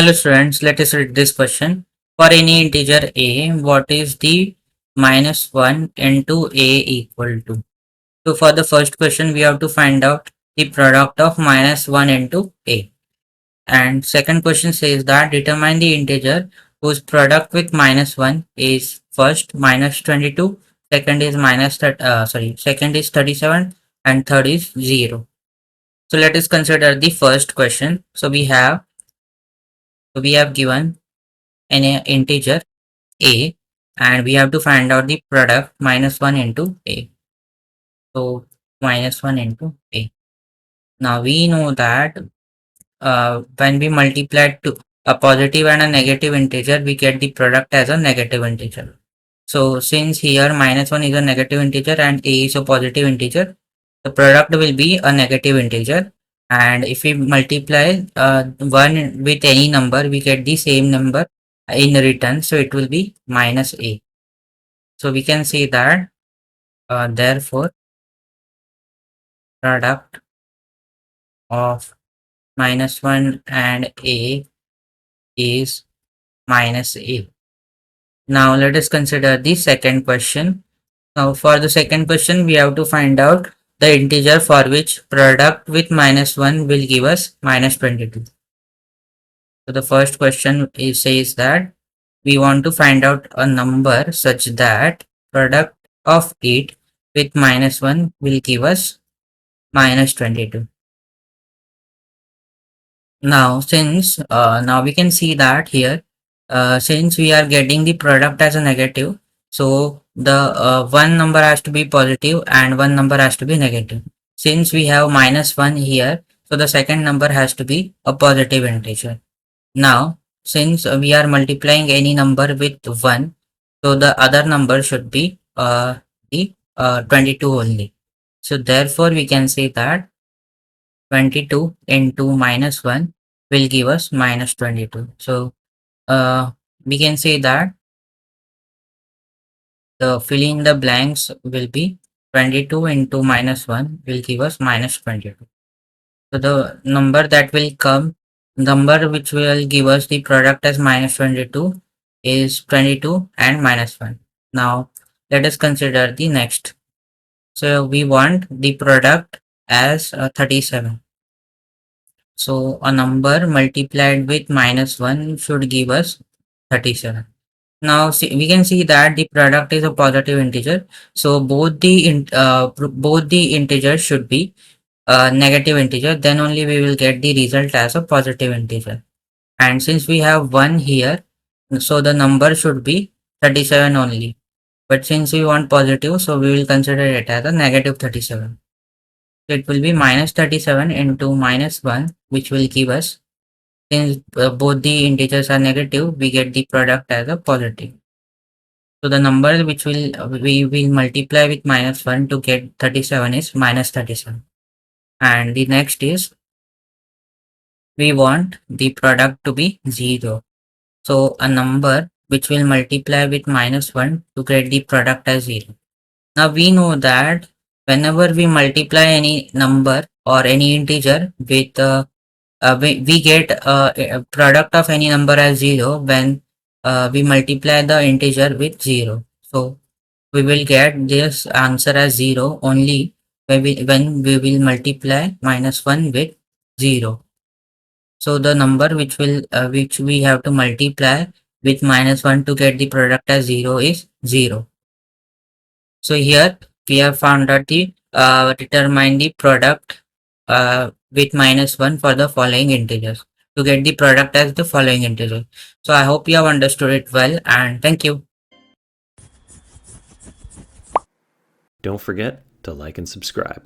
Hello students, let us read this question. For any integer a, what is the minus 1 into a equal to? So for the first question, we have to find out the product of minus 1 into a. And second question says that determine the integer whose product with minus 1 is first minus 22, second is second is 37, and third is 0. So let us consider the first question. So we have given an integer a, and we have to find out the product minus 1 into a. So minus 1 into a. Now we know that when we multiply to a positive and a negative integer, we get the product as a negative integer. So since here minus 1 is a negative integer and a is a positive integer, the product will be a negative integer. And if we multiply 1 with any number, we get the same number in return. So it will be minus a. So we can say that therefore product of minus 1 and a is minus a. Now let us consider the second question. Now for the second question, we have to find out the integer for which product with minus 1 will give us minus 22. So the first question says that we want to find out a number such that product of it with minus 1 will give us minus 22. Now since now we can see that here since we are getting the product as a negative, so the one number has to be positive and one number has to be negative. Since we have minus 1 here, so the second number has to be a positive integer. Now since we are multiplying any number with 1, so the other number should be the 22 only. So therefore we can say that 22 into minus 1 will give us minus 22. So we can say that the fill in the blanks will be 22 into minus 1 will give us minus 22. So the number which will give us the product as minus 22 is 22 and minus 1. Now let us consider the next. So we want the product as 37. So a number multiplied with minus 1 should give us 37. Now we can see that the product is a positive integer. So both the integers should be a negative integer. Then only we will get the result as a positive integer. And since we have 1 here, so the number should be 37 only. But since we want positive, so we will consider it as a negative 37. So it will be minus 37 into minus 1, which will give us, since both the integers are negative, we get the product as a positive. So the number which we will multiply with minus 1 to get 37 is minus 37. And the next is we want the product to be 0. So a number which will multiply with minus 1 to get the product as 0. Now we know that whenever we multiply any number or any integer with we get a product of any number as 0 when we multiply the integer with 0. So we will get this answer as 0 only when we will multiply minus 1 with 0. So the number which we have to multiply with minus 1 to get the product as 0 is 0. So here we have found out the determine the product with minus 1 for the following integers to get the product as the following integer. So I hope you have understood it well, and thank you. Don't forget to like and subscribe.